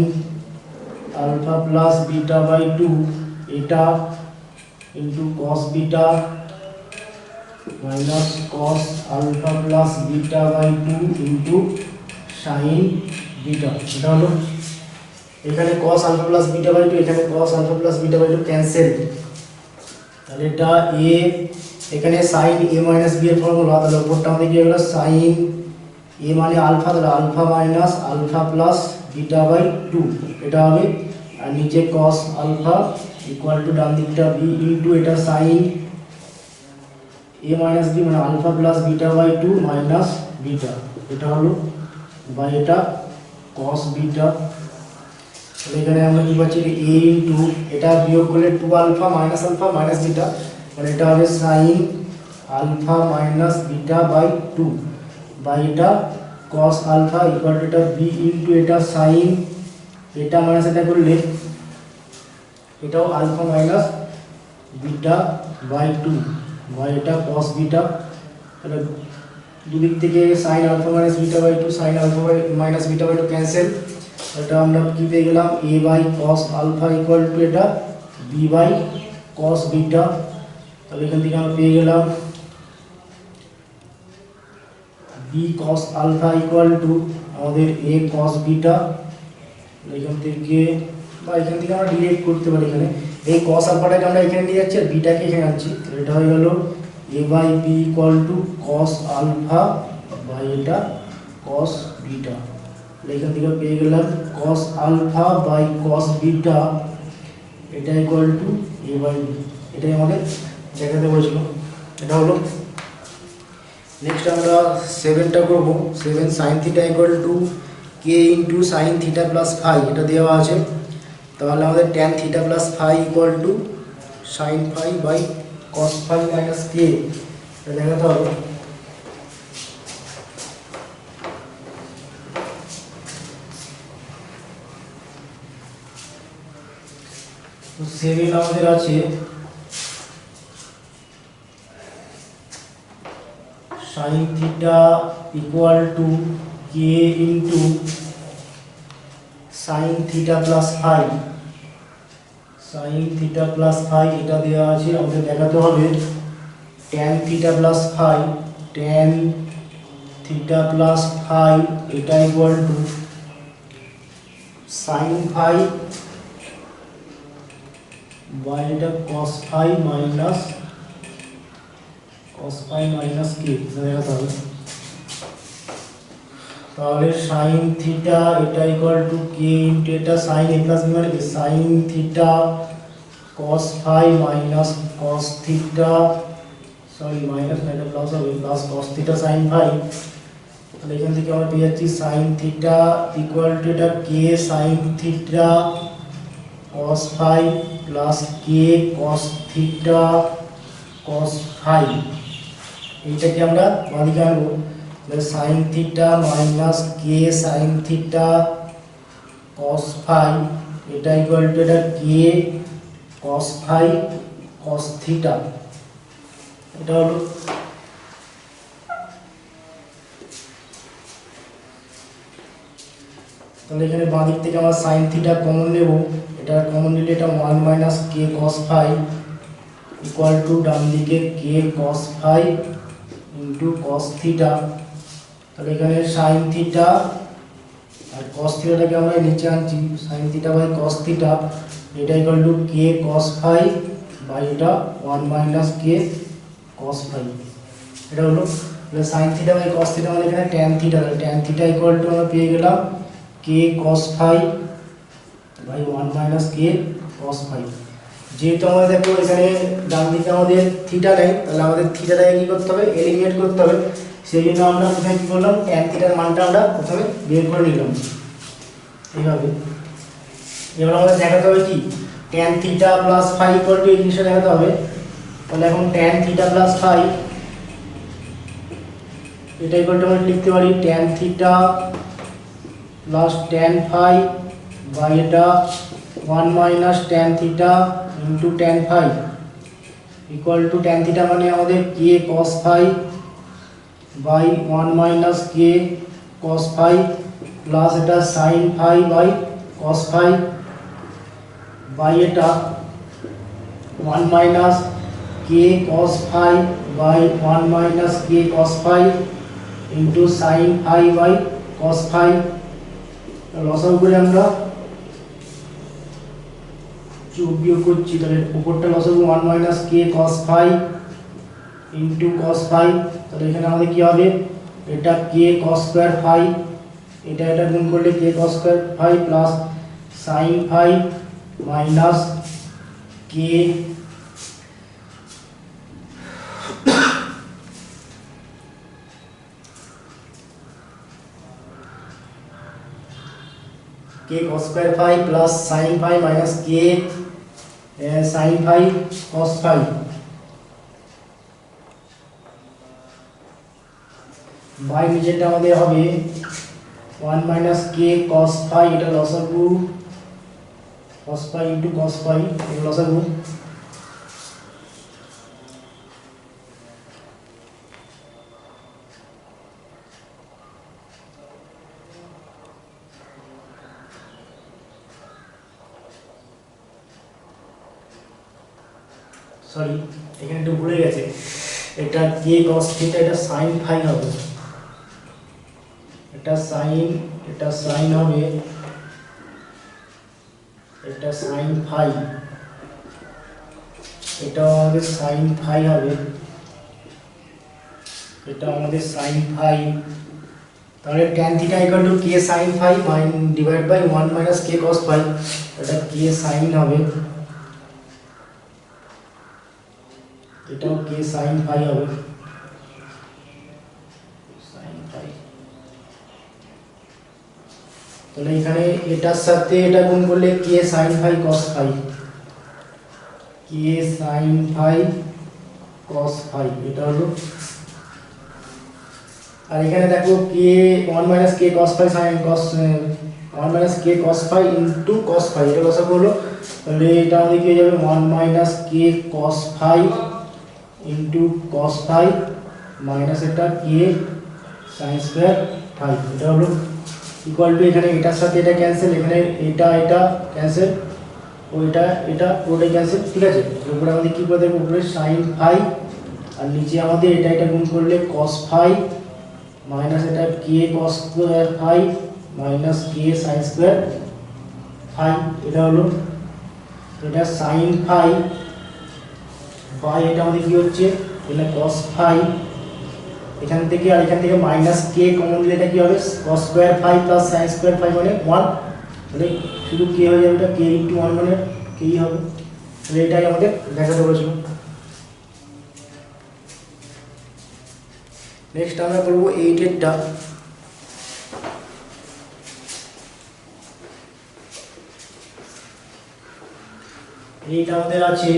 alpha plus beta by 2 এটা into cos beta minus cos alpha plus beta by 2 into sin beta. এটা হলো এখানে cos alpha plus beta by 2, এখানে cos alpha plus beta by 2 cancel. তাহলে এটা a এখানে sin a মাইনাস b এর ফর্মুলা, তাহলে উপরটা আমাদের কি হলো sin a মানে আলফা, তাহলে alpha minus alpha plus beta by 2 এটা হবে, আর নিচে cos আলফা ইকুয়াল টু ডান দিকটা b ইনটু এটা sin a মাইনাস b মানে alpha plus beta by 2 minus beta, এটা হলো বাই এটা cos বিটা। তাহলে এখানে আমরা কি পাচ্ছি a ইনটু এটা বিয়োগ করলে 2 আলফা মাইনাস বিটা, মানে এটা হবে sin alpha minus beta by 2 by এটা cos আলফা ইকুয়াল টু এটা b ইনটু এটা sin এটা মাইনাস এটা করলে এটাও alpha minus beta by 2 by এটা কস বিটা, তাহলে দুদিক থেকে sine alpha minus beta by two, sine alpha minus beta by two cancel, এটা আমরা কি পেয়ে গেলাম a by cos alpha equal to এটা বি বাই কস বিটা। তাহলে এখান থেকে আমরা পেয়ে গেলাম b cos alpha equal to আমাদের এ কস বিটা। এখান থেকে আমরা ডিরেক্ট করতে পারি, এখানে এই কস আলফাটাকে আমরা এখানে নিয়ে যাচ্ছি আর বিটাকে এখানে আনছি, এটা হয়ে গেল a by b equal to cos alpha by এটা কস বিটা। এখান থেকে পেয়ে গেলাম cos alpha by cos beta, এটা equal to a by b, এটাই আমাদের দেখাতে বলেছিল। এটা হলো। নেক্সট আমরা 7টা করবো। 7 sine theta equal to k into sine theta plus phi, এটা দেওয়া আছে। তাহলে আমাদের tan theta plus phi equal to sine phi by cos phi minus k, এটা দেখাতে হবে। তো 7 আমাদের আছে sine theta equal to k into sine theta plus phi, sine theta plus phi এটা দেওয়া আছে। আমাদের দেখাতে হবে tan theta plus phi, tan theta plus phi এটা equal to sine phi by এটা কস ফাই মাইনাস কে, দেখাতে হবে। তাহলে সাইন থিটা এটা ইকুয়াল টু কে ইন্টু এটা সাইন এ প্লাস বি মানে কি sine theta cos phi minus cos theta, sorry minus না এটা প্লাস হবে, plus cos theta sine phi. তাহলে এখান থেকে আমরা পেয়ে যাচ্ছি সাইন থিটা ইকুয়াল টু এটা k sine theta cos phi plus k cos theta cos phi, এইটাকে আমরা বাদিকে আনবো। Sine theta minus k sine theta cos phi এটা ইকুয়াল টু এটা কে কস ফাই কস থিটা, এটা হলো। তাহলে এখানে বাঁ দিক থেকে আমরা সাইন থিটা কমন নেব, এটা কমন নিলে এটা 1 minus k cos phi equal to ডান দিকে k cos phi into cos theta. তাহলে এখানে সাইন থিটা আর কস থিটাটাকে আমরা নিচে আনছি, sine theta by cos theta এটা equal to k cos phi by এটা 1 মাইনাস কে কস ফাই, এটা হলো। Sine theta by cos theta মানে এখানে tan theta, tan theta equal to আমরা পেয়ে গেলাম k cos phi by 1 minus k cos phi. যেহেতু আমাদের দেখো এখানে ডান দিকে আমাদের থিটা নেই, তাহলে আমাদের থিটাটাকে কী করতে হবে, এলিমিনেট করতে হবে। সেই জন্য আমরা প্রথমে কী করলাম, ট্যান থিটার মানটা আমরা প্রথমে বের করে নিলাম এইভাবে। এবার আমাদের দেখাতে হবে কি tan theta plus phi equal to, এই জিনিসটা দেখাতে হবে। তাহলে এখন ট্যান থিটা প্লাস ফাই এটা ইকুয়াল টু আমরা লিখতে পারি tan theta plus tan phi by এটা 1 minus tan theta into tan phi equal to tan theta মানে আমাদের k cos phi by 1 minus k cos phi plus এটা sine phi by cos phi by এটা 1 minus k cos phi by 1 minus k cos phi into sine phi by cos phi. লসাগু করে আমরা যোগ বিয়োগ করছি, তাহলে উপরটা লসাগু 1 minus k cos phi into cos phi. তাহলে এখানে আমাদের কি হবে, এটা কে কস স্কোয়ার ফাই, এটা গুণ করলে k cos square phi plus sine phi minus k k cos square phi plus sin phi minus k sin phi cos phi by নিচেটা আমাদের হবে 1 মাইনাস কে cos ফাই, এটা লসাগু cos phi into cos phi, এটা লসাগু সরি এখানে একটু ভুলে গেছে, এটা কে কস থিটা, এটা সাইন ফাই হবে, এটা সাইন হবে, এটা সাইন ফাই, এটা আমাদের সাইন ফাই হবে, এটা আমাদের সাইন ফাই। তাহলে tan theta equal to k sine phi divide by 1 minus k cos phi, এটা কে সাইন হবে, এটাও কে সাইন ফাই হবে, সাইন ফাই। তাহলে এখানে এটার সাথে এটা গুণ করলে k sine phi cos phi, k sine phi cos phi, এটা হলো। আর এখানে দেখো k 1 minus k cos phi sine cos 1 minus k cos phi into cos phi, এটা লসাগু হলো। তাহলে এটা আমাদের কি হয়ে যাবে 1 minus k cos phi into cos phi minus এটা কে সাইন স্কয়ার ফাই, এটা হলো ইকুয়াল টু, এখানে এটার সাথে এটা ক্যান্সেল, এখানে এটা ক্যান্সেল, ও এটা পুরোটাই ক্যান্সেল, ঠিক আছে। উপরে আমাদের কি করে দেবো, উপরে সাইন ফাই আর নিচে আমাদের এটা গুণ করলে কস ফাই মাইনাস এটা কে কস square phi minus k sign square phi, এটা হলো। এটা সাইন ফাই বাই এটা আমাদের কি হচ্ছে, এটা কস ফাই, এখান থেকে আর এখান থেকে মাইনাস কে কমন নিলে এটা কি হবে, cos square phi plus sine square phi মানে 1, তাহলে শুধু কে হয়ে যাবে, এটা কে ইনটু 1 মানে কেই হবে। তাহলে এটাই আমাদের দেখাতে বলেছিল। নেক্সট আমরা করব 8 এরটা। এইটা আমাদের আছে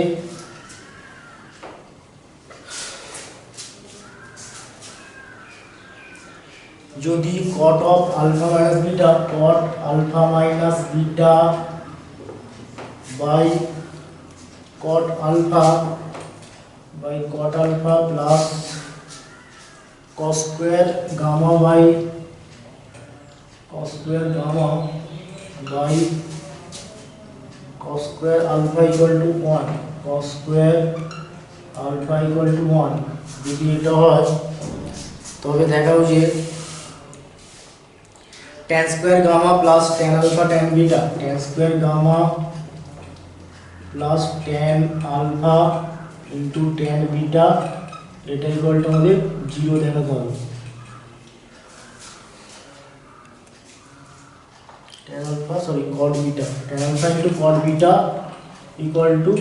যদি cot of alpha minus beta, cot alpha minus beta by cot alpha plus cos square gamma by cos square alpha equal to 1, cos square alpha equal to 1 যদি এটা হয়, তবে দেখাও যে tan square gamma plus tan alpha tan beta, tan square gamma plus tan alpha into tan beta, এটা ইকুয়াল টু আমাদের 0 দেখাতে হবে। tan alpha cot beta, tan alpha into cot beta equal to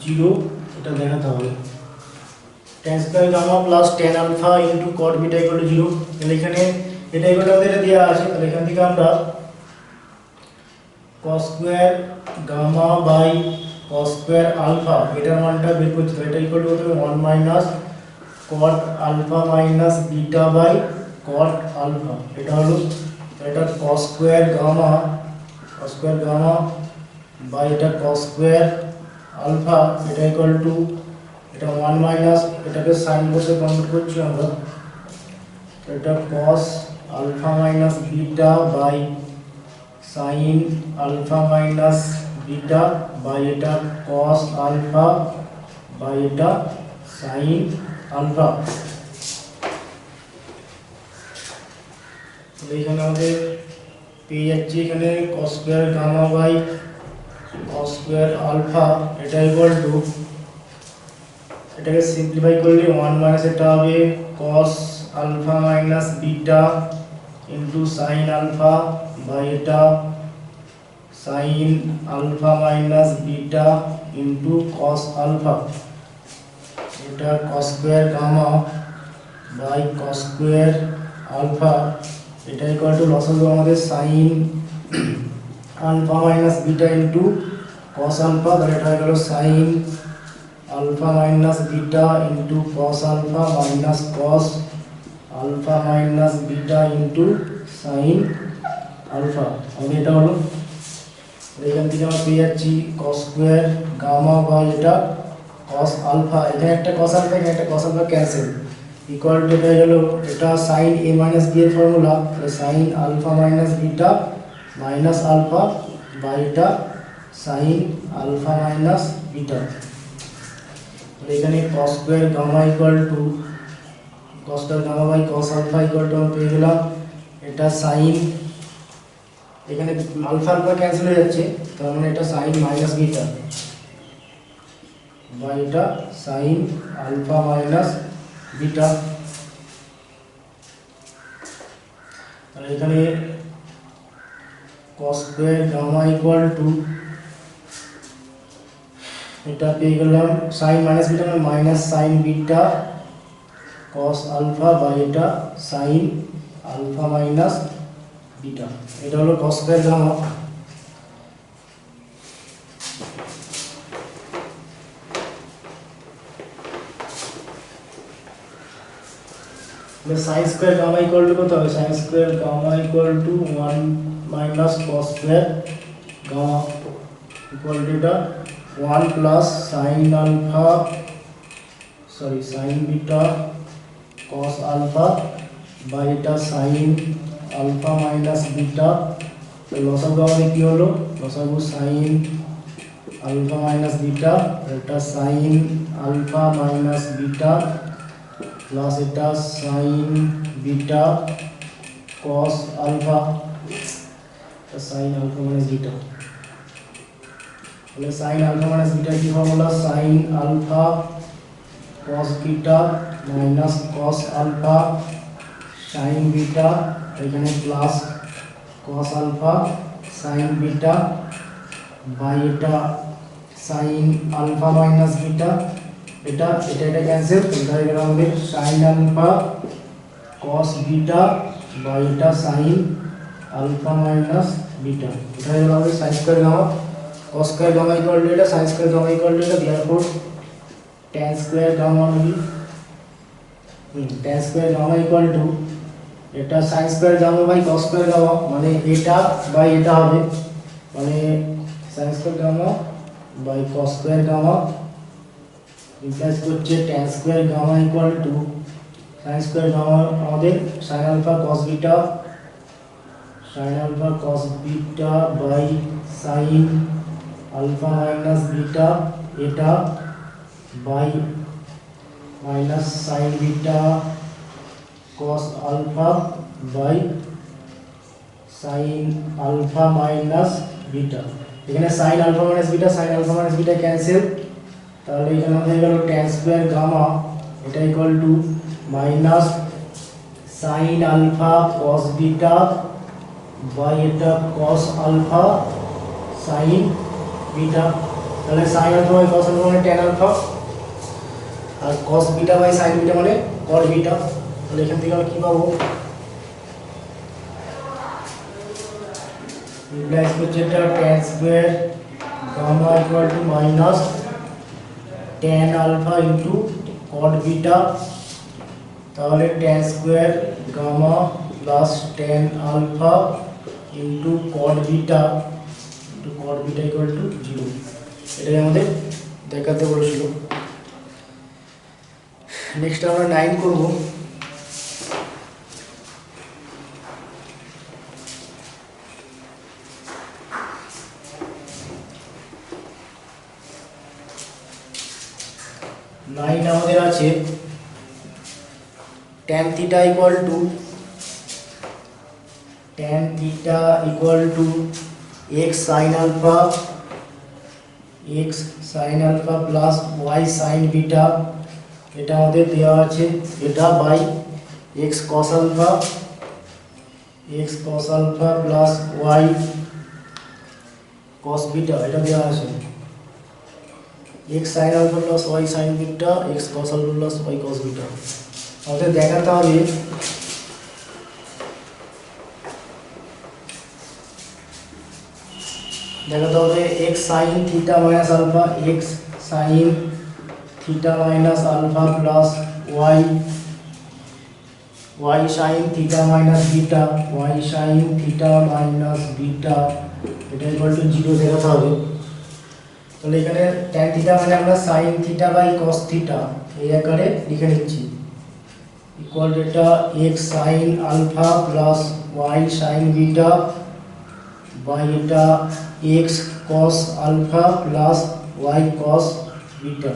0, এটা দেখাতে হবে। tan square gamma plus tan alpha into cot beta equal to 0, তাহলে এখানে এটা ইকুয়াল টু আমাদের দেওয়া আছে, তাহলে এখান থেকে আমরা cos square gamma by cos square alpha এটার মানটা বের করতে হবে, এটা ইকুয়াল টু হতে হবে 1 minus cot alpha minus beta by cot alpha, এটা হলো। এটা cos square gamma by এটা cos square alpha, এটা ইকুয়াল টু এটা 1 মাইনাস, এটাকে sin বসে কনভার্ট করছি আমরা, এটা cos alpha minus beta by sin alpha minus beta by এটা cos alpha by এটা sin alpha। তো এখানে আমাদের পেয়ে যাচ্ছে এখানে cos square gamma by cos square alpha, এটা ইকুয়াল টু, এটাকে সিম্পলিফাই করলে 1 মাইনাস এটা হবে cos alpha minus beta into sin alpha by এটা sin alpha minus beta into cos alpha, এটা cos square gamma by cos square alpha, এটা ইকুয়াল টু লসাগু আমাদের sin alpha minus beta into cos alpha, তাহলে এটা হয়ে গেল sin alpha minus beta into cos alpha minus cos alpha minus beta into sin alpha, আমাদের এটা হলো। এখান থেকে আমরা পেয়ে যাচ্ছি cos square gamma by এটা cos alpha, এখানে একটা cos alpha এখানে একটা cos alpha cancel, equal to এটা হলো, এটা sin a minus b এর formula, sin alpha minus beta minus alpha by এটা sin alpha minus beta, এখানে cos square gamma equal to cos square gamma by cos alpha equal to পেয়ে গেলাম এটা sin, এখানে আলফা আলফা ক্যান্সেল হয়ে যাচ্ছে, তার মানে এটা sin মাইনাস বিটা বা এটা sin আলফা মাইনাস বিটা। আর এখানে cos square gamma equal to এটা পেয়ে গেলাম sin মাইনাস বিটা মানে minus sin beta cos alpha বা এটা sin আলফা মাইনাস বিটা, এটা হলো cos square gamma. sin square gamma equal to কত হবে? sin square gamma equal to 1 minus cos square gamma equal to এটা 1 plus sin alpha sin beta cos alpha বা এটা sin আলফা মাইনাস বিটা। লসাগু আমাদের কি হলো? লসাগু sin আলফা মাইনাস বিটা, এটা sin alpha minus beta plus এটা sin beta cos alpha, sin alpha minus beta. তাহলে sin আলফা মাইনাস বিটা কি formula? sin alpha cos beta minus cos alpha sin beta, এখানে plus cos alpha sin beta by এটা sin আলফা মাইনাস বিটা, এটা ক্যান্সেল, এটা হয়ে গেল আমাদের sin alpha cos beta by এটা sin আলফা মাইনাস বিটা, এটা হয়ে গেল আমাদের sin square gamma. cos square gamma equal to এটা sin square gamma equal to এটা, therefore tan square gamma tan square gamma equal to এটা sin square gamma by cos square gamma, মানে এটা বাই এটা হবে, মানে sin square gamma by cos square gamma implies করছে tan square gamma equal to sin square gamma আমাদের sin alpha cos beta by sin alpha minus beta, এটা by minus sin beta cos alpha by sin alpha minus beta. এখানে sin alpha minus beta cancel, তাহলে এখানে হয়ে গেল tan স্কয়ার গামা, এটা equal to minus sin alpha cos beta by এটা cos আলফা sin বিটা। তাহলে sin alpha by cos alpha মানে tan আলফা, আর cos beta by sin beta মানে cot বিটা। তাহলে এখান থেকে আমরা কি পাবো? ইমপ্লাইজ করছে এটা tan square gamma equal to minus tan alpha into cot beta, তাহলে tan square gamma plus tan alpha into cot beta equal to 0, এটাই আমাদের দেখাতে বলেছিল। নেক্সট আমরা 9 করব। আমাদের আছে tan theta equal to x sin alpha plus y sin beta, এটা আমাদের দেওয়া আছে, এটা by x cos alpha plus y cos beta, এটা দেওয়া আছে x sin alpha plus y sin beta, x cos alpha plus y cos beta। আমাদের দেখাতে হবে x sin theta minus alpha, x sin theta minus alpha plus y sin theta minus beta, এটা ইকুয়াল টু 0 দেখাতে হবে। তাহলে এখানে tan theta মানে আমরা sin theta by cos theta এই আকারে লিখে নিচ্ছি, ইকুয়াল টু এটা x sin alpha plus y sin beta by এটা x cos alpha plus y cos beta।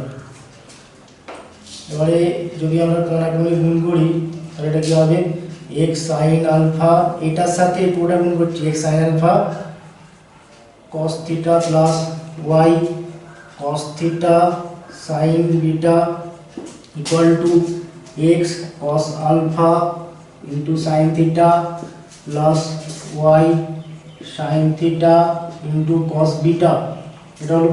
এবারে যদি আমরা কোণাকুণি গুণ করি তাহলে এটা কি হবে এক্স সাইন আলফা, এটার সাথে পুরোটা গুণ করছি x sine alpha cos theta plus y cos theta sine beta equal to x cos alpha into sine theta plus y sine theta into cos beta. এটা হলো,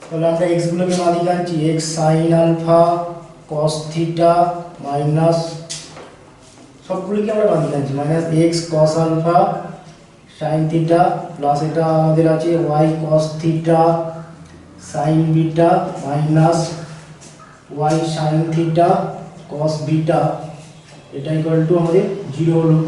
তাহলে আমরা এক্স গুলোকে বাদিকে আনছি x sine alpha cos theta minus সবগুলোকে আমরা বাদিকে আনছি minus x cos alpha sine theta plus এটা আমাদের আছে y cos theta sine beta minus y sine theta cos beta, এটা ইকুয়াল টু আমাদের 0 হলো।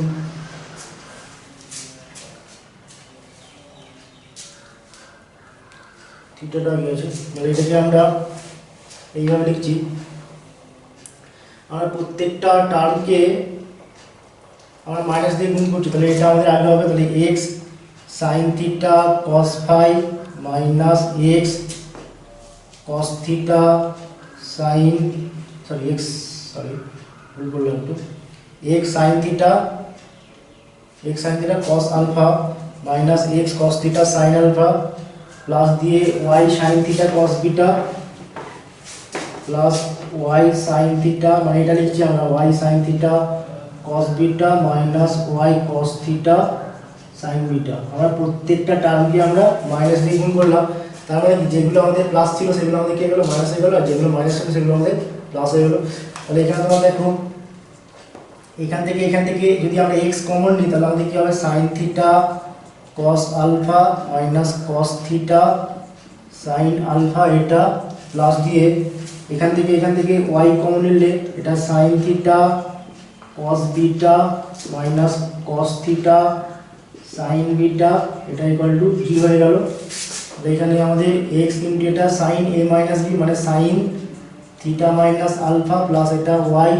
থিটাটা হয়ে গেছে, তাহলে এটাকে আমরা এইভাবে লিখছি, আমরা প্রত্যেকটা টার্মকে আমরা মাইনাস দিয়ে গুণ করছি, তাহলে এটা আমাদের আগে হবে তাহলে x sine theta cos phi minus x cos theta sine ভুল করলাম একটু, x sine theta cos alpha minus x cos theta sine alpha plus দিয়ে y sine theta cos beta plus y sine theta, মানে এটা লিখছি আমরা y sine theta cos beta minus y cos theta sine beta. আমরা প্রত্যেকটা টার্মকে আমরা মাইনাস দিয়ে গুণ করলাম, তার মানে যেগুলো আমাদের প্লাস ছিল সেগুলো আমাদের কি হয়ে গেলো মাইনাস হয়ে গেলো, আর যেগুলো মাইনাস ছিল সেগুলো আমাদের প্লাস হয়ে গেলো। তাহলে এখানে তোমরা দেখো এখান থেকে যদি আমরা এক্স কমন নিই তাহলে আমাদের কি হবে sine theta cos alpha minus cos theta sine alpha, এটা প্লাস দিয়ে এখান থেকে ওয়াই কমন নিলে এটা sine theta cos beta minus cos theta sine beta, এটা ইকুয়াল টু 0 হয়ে গেল। এখানে আমাদের এক্স ইন্টু এটা সাইন এ মাইনাস বি মানে sine theta minus alpha plus এটা ওয়াই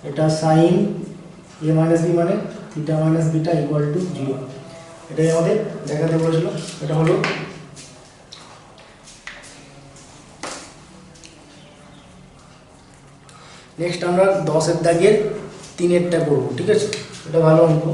এটা সাইন এ মাইনাস বি মানে theta minus beta equal to 0, এটাই আমাদের দেখাতে বলেছিল। এটা হলো নেক্সট আমরা 10-এর দাগের 3-এরটা করবো, ঠিক আছে, এটা ভালো অঙ্ক।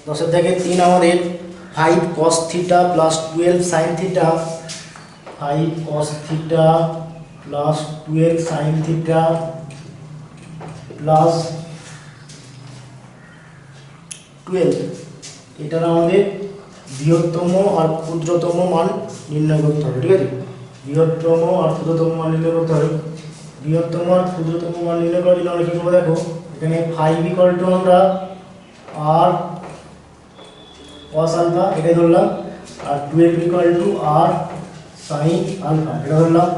দশের দাগের 3 আমাদের 5 cos theta plus 12 sine theta 5 cos theta plus 12 sign theta plus 12, এটার আমাদের বৃহত্তম আর ক্ষুদ্রতম মান নির্ণয় করতে হবে, ঠিক আছে, বৃহত্তম আর ক্ষুদ্রতম মান নির্ণয় করতে হবে। বৃহত্তম আর ক্ষুদ্রতম মান নির্ণয় করার জন্য আমরা কী করবো দেখো, এখানে 5 ইকুয়াল টু আমরা আর cos আলফা এটাই ধরলাম, আর 12 equal to r sine alpha এটা ধরলাম।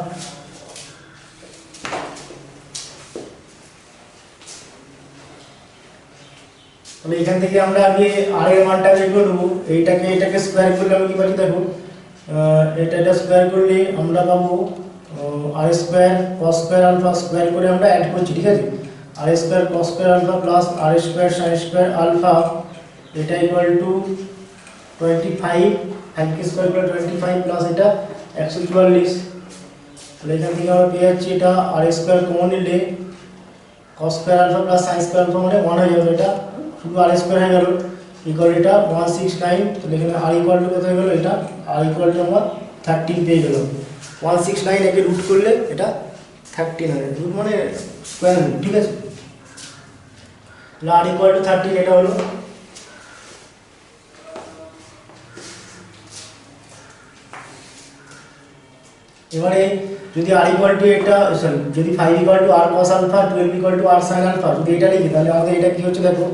তাহলে এখান থেকে আমরা আগে আর এর মানটা বের করে দেবো, এটাকে স্কোয়ার করলে আমি কি পাচ্ছি দেখো, এটা স্কোয়ার করলে আমরা পাবো r square cos square alpha square করে আমরা অ্যাড করছি, ঠিক আছে, r square cos square alpha plus r square sine square alpha এটা ইকুয়াল টু 25, 5 স্কোয়ার করে 25 প্লাস এটা 144। তাহলে এখান থেকে আমরা পেয়ে যাচ্ছি এটা আর স্কোয়ার কমন নিলে cos square alpha plus sine square alpha মানে 1 হয়ে যাবে, এটা শুধু আর স্কোয়ার হয়ে গেল ইকুয়াল এটা 169। তাহলে এখানে আর ইকুয়াল টু কত হয়ে গেল, এটা আর ইকুয়াল টু আমরা 13 পেয়ে গেল। 169 একে রুট করলে এটা 13 হবে, রুট মানে স্কোয়ার রুট, ঠিক আছে, তাহলে আর ইকুয়াল টু 13 এটা হলো। এবারে যদি আর ইকুয়াল টু এটা সরি যদি 5 equal to r cos alpha 12 equal to r sin alpha যদি এটা লিখি তাহলে আমাদের এটা কি হচ্ছে দেখো,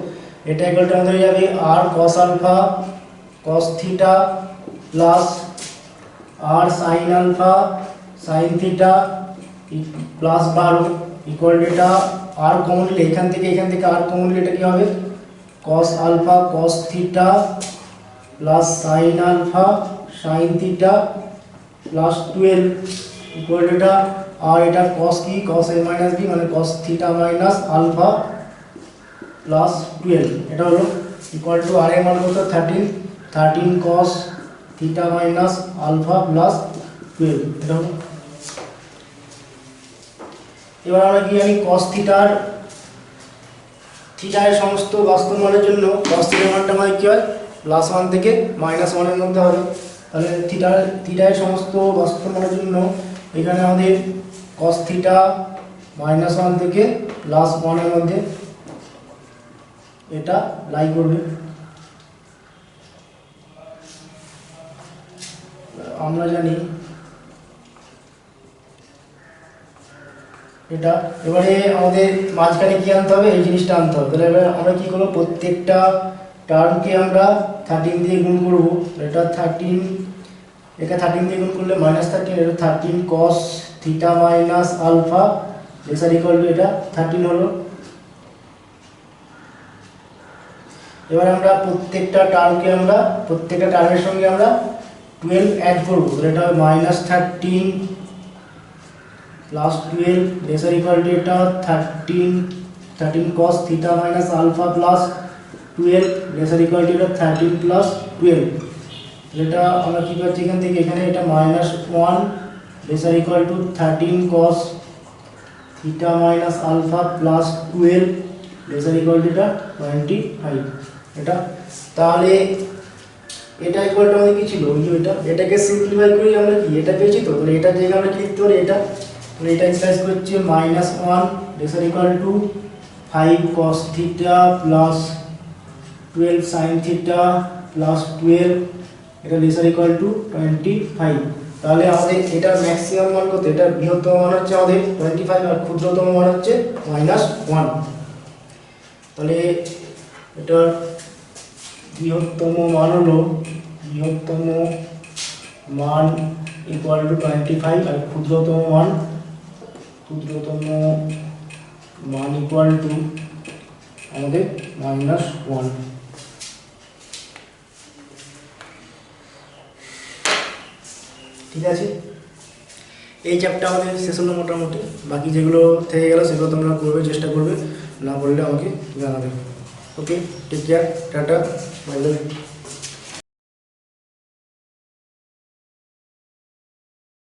এটা ইকুয়াল টু আমাদের হয়ে যাবে r cos alpha cos theta plus r sin alpha sin theta plus 12 equal to এটা আর কমন নিলে এখান থেকে আর কমন নিলে এটা কি হবে cos alpha cos theta plus sin alpha sin theta plus 12 equal to এটা আর এটা cos কি cos a মাইনাস b মানে cos theta minus alpha plus 12 এটা হলো ইকুয়াল টু আর এর মান কত 13 cos theta minus alpha plus 12 এটা হলো। এবার আমরা কি জানি cos থিটার এর সমস্ত বাস্তব মানের জন্য cos থিটার মানটা আমাদের কি হয় +1 থেকে -1 এর মধ্যে হবে। তাহলে থিটার সমস্ত বাস্তব মানের জন্য এখানে আমাদের cos থিটা -1 থেকে +1 এর মধ্যে এটা লাই করবে। আমরা জানি এটা এবারে আমাদের মাঝখানে কি আনতে হবে এই জিনিসটা আনতে হবে। তাহলে এবারে আমরা কি করব প্রত্যেকটা টার্মকে আমরা 13 দিয়ে গুণ করব। এটা 13 একে 13 দিয়ে গুণ করলে -13 এটা 13 cos theta minus alpha lesser equal to এটা 13 হলো। এবার আমরা প্রত্যেকটা টার্মের সঙ্গে আমরা 12 অ্যাড করব। তাহলে এটা হবে -13 প্লাস 12 লেসার ইকুয়াল টু এটা 13 cos theta minus alpha plus 12 lesser equal to এটা 13 প্লাস 12। এটা আমরা কি পাচ্ছি এখান থেকে এখানে এটা -1 lesser equal to 13 cos theta minus alpha plus 12 lesser equal to এটা 25 এটা। তাহলে এটা ইকুয়াল টু আমাদের কি ছিল ওই যে এটাকে সিম্পলিফাই করে আমরা কি এটা পেয়েছি। তো তাহলে এটা জায়গায় আমরা কি লিখতে পারি এটা, তাহলে এটা ইমপ্লাইজ করছে -1 lesser equal two 5 cos theta plus 12 sin theta plus 12 এটা লেসার ইকুয়াল টু 25। তাহলে আমাদের এটার ম্যাক্সিমাম মান কত, এটা বৃহত্তম মান হচ্ছে আমাদের 25 আর ক্ষুদ্রতম মান হচ্ছে -1। তাহলে এটার বৃহত্তম মান হলো ইকুয়াল টু 25 আর ক্ষুদ্রতম মান ইকুয়াল টু আমাদের -1। ঠিক আছে, এই চ্যাপ্টার আমাদের শেষ হলো মোটামুটি। বাকি যেগুলো থেকে গেল সেগুলো তোমরা করবে, চেষ্টা করবে, না করলে আমাকে জানাবে। Okay, take care, tata, bye by.